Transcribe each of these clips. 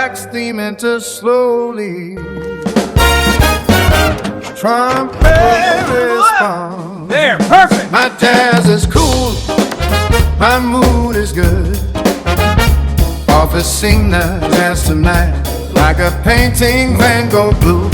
sax theme enters slowly. Trumpet responds. There, perfect. My jazz is cool, my mood is good. Officina jazz tonight, like a painting Van Gogh blue.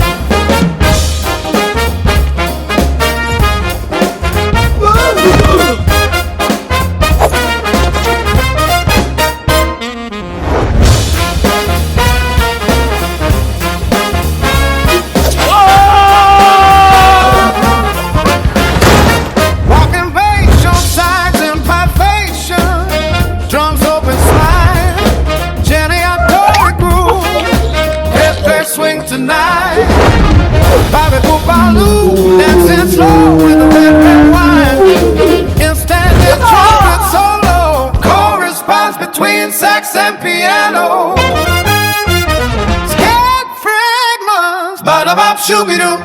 Tonight, Bobby Boobaloo dancing slow with the red wine. Instant trumpet solo, corresponds between sax and piano. Scared fragments, bada-bop shooby-doo.